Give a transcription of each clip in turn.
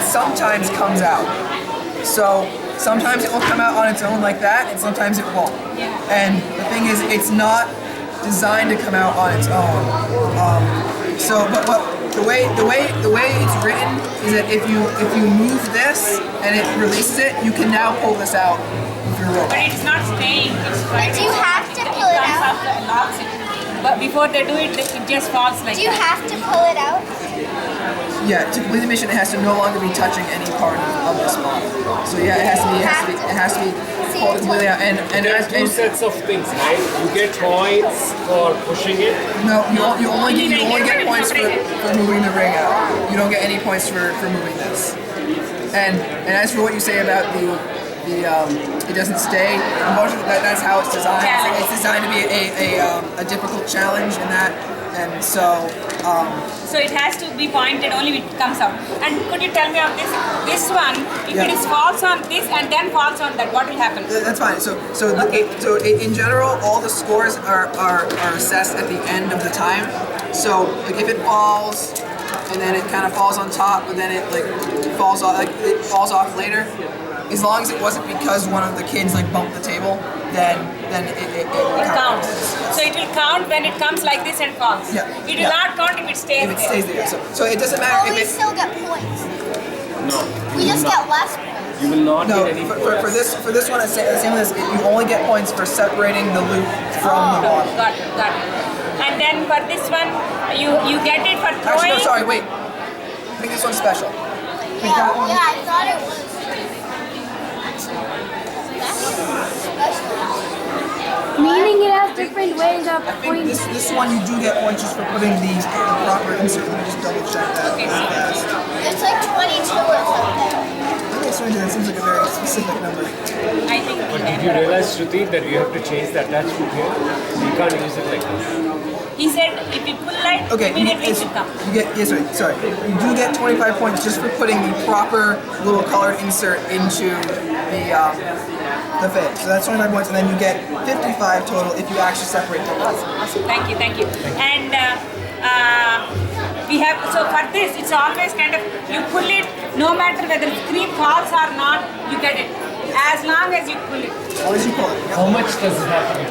sometimes comes out. So sometimes it will come out on its own like that, and sometimes it won't. And the thing is, it's not designed to come out on its own. But the way it's written is that if you move this and it releases it, you can now pull this out with your rope. But it's not staying. It's right. Do you have to pull it out? Locks it. But before they do it, it just falls like that. Do you have to pull it out? Yeah, to complete the mission, it has to no longer be touching any part of this model. So yeah, it has to be pulled completely out. And There's two sets of things, right? You get points for pushing it. No, you only get points for moving the ring out. You don't get any points for moving this. And as for what you say about it doesn't stay, unfortunately that's how it's designed. It's designed to be a difficult challenge in that, and so. So it has to be pointed only when it comes out. And could you tell me of this one? If it is falls on this and then falls on that, what will happen? That's fine. So in general, all the scores are assessed at the end of the time. So like if it falls and then it kind of falls on top, but then it falls off later. As long as it wasn't because one of the kids bumped the table, then it counts. So it will count when it comes like this and falls. Yeah. It will not count if it stays If it stays there. So it doesn't matter Oh, if we it. still get points. No. We just get less points. You will not No, get any points. for this one, it's the same as you only get points for separating the loop from the model. Got it. And then for this one, you get it for throwing. Actually, no, sorry, wait. I think this one's special. Yeah, I thought it was. Meaning it has different ways of I think points. this one you do get points just for putting the proper insert. Let me just double check that. Okay, so It's like 22 or something. Okay, so that seems like a very specific number. I think. But did you realize, Shruti, that you have to change the attachment here? You can't use it like this. He said if you pull it, Okay, immediately it should come. you get sorry. You do get 25 points just for putting the proper little colored insert into the fit. So that's 25 points, and then you get 55 total if you actually separate them. Awesome. Thank you. And we have, so for this, it's always kind of, you pull it, no matter whether the screen falls or not, you get it. As long as you pull it. As long as you pull it. Yep. How much does it have to be?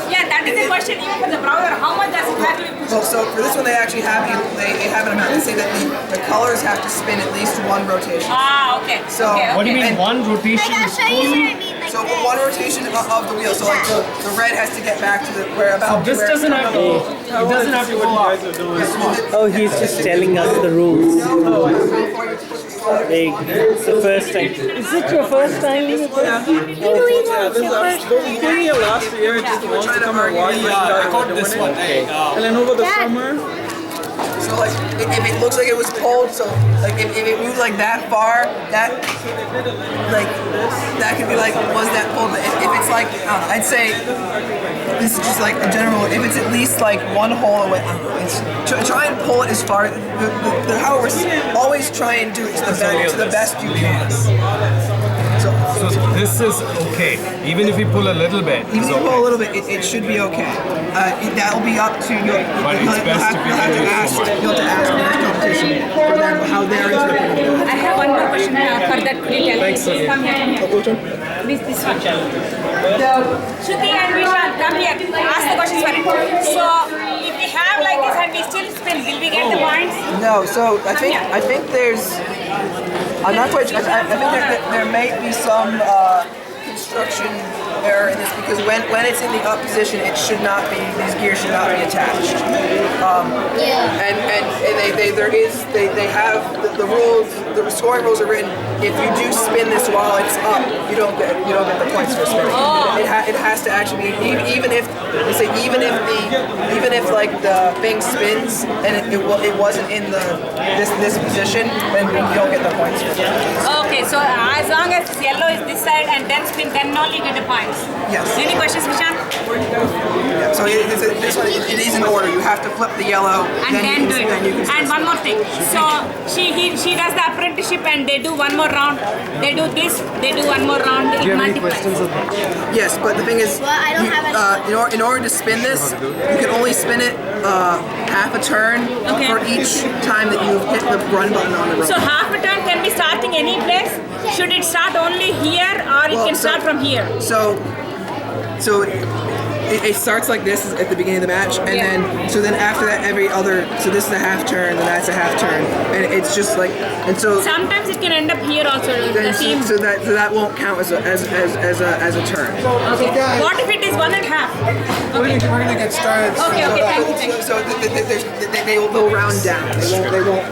Yeah, that is the question even for the browser. How much does it have to be pushed? Well, so for this one, they actually have they have an amount. They say that the colors have to spin at least one rotation. Ah, okay. So- okay. What do you mean And- one rotation Like, I'll is show you full? what I mean. Like So this. one rotation of the wheel. So like the red has to get back to the where about. This where- doesn't have to go. It doesn't have to go up. Oh, he's just telling us the rules. Like, it's the first time. Is it your first time? You know, it's your first We came here last year just once to come and watch. I got this one. And then over the summer, So like if it looks like it was pulled, so like if it moved like that far, that could be like was that pulled? But if it's like I don't know, I'd say this is just like a general. If it's at least like one hole away, I don't know, it's try and pull it as far. However, always try and do it to the best you can. So this is okay. Even if you pull a little bit, Even if you pull a little bit, it should be okay. That'll be up to you. But it's best if you You'll have to reduce ask the next competition for them how they're interpreting it. I have one more question for that. Could you tell me? Thanks, Please come here. This one. Shruti and Vishal, come here. Ask the questions for it. So, if we have like this and we still spin, will we get the points? No, so I think there's. I'm not quite sure. I think there may be some construction error in this because when it's in the up position, it should not be. These gears should not be attached. And they have the rules. The scoring rules are written. If you do spin this while it's up, you don't get the points for spinning. It has to actually be even if like the thing spins and it wasn't in this position, then you don't get the points for it. Okay, so as long as yellow is this side and then spin, then only get a point. Thanks. Yes. Any questions, Vishan? Yeah, so this one, it is in order. You have to flip the yellow, And then do it. then you can And one more thing. So she does the apprenticeship and they do one more round. They do this, they do one more round. Do It you have any multiplies. questions on that? Yes, but the thing is, Well, I don't have any. in order to spin this, you can only spin it half a turn Okay. for each time that you hit the run button on the road. So half a turn can be starting any place. Should it start only here or it Well, can so- start from here? So it starts like this at the beginning of the match, and then after that so this is a half turn, and that's a half turn, and it's just like, and so Sometimes it can end up here also. The team. so that won't count as a turn. Okay. What if it is 1.5? We're gonna get started. Okay, thank you. So they'll round down.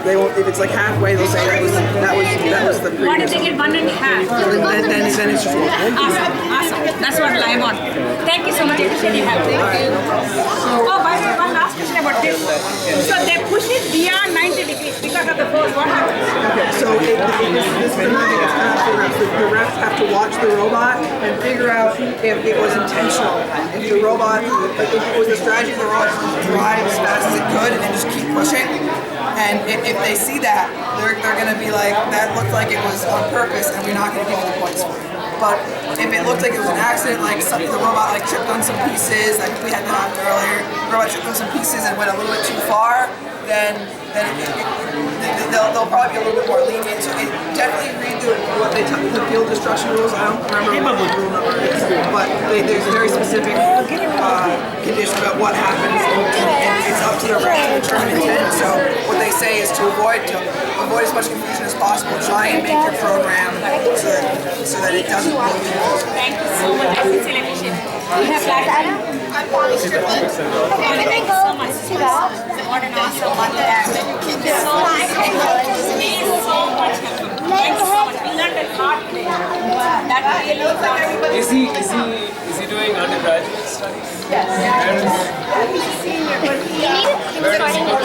They won't. If it's like halfway, they'll say that was the previous. What if they get 1.5? Then it's just Awesome. That's what I want. Thank you so much. Appreciate your help. Oh, by the way, one last question about this. So they push it beyond 90 degrees because of the force. What happens? Okay, so this phenomenon is kind of the refs have to watch the robot and figure out if it was intentional. If the robot, like if it was a strategy for the robot to drive as fast as it could and then just keep pushing. And if they see that, they're going to be like, that looked like it was on purpose and we're not going to give you the points for it. But if it looked like it was an accident, like the robot like tripped on some pieces, like we had that happen earlier, the robot tripped on some pieces and went a little bit too far, then they'll probably be a little bit more lenient. So definitely read the field destruction rules. I don't remember what rule number it is, but there's a very specific condition about what happens, and it's up to the ref to determine intent. So what they say is to avoid as much confusion as possible. Try and make your program so that it doesn't look confusing. Thank you so much. I sincerely appreciate it. We have like I'm probably Thank you so much. What an awesome one. Thank you so much. Please so much. Thank you so much. We learned a lot today. That really was Is he doing undergraduate studies? He's a senior, but he's starting to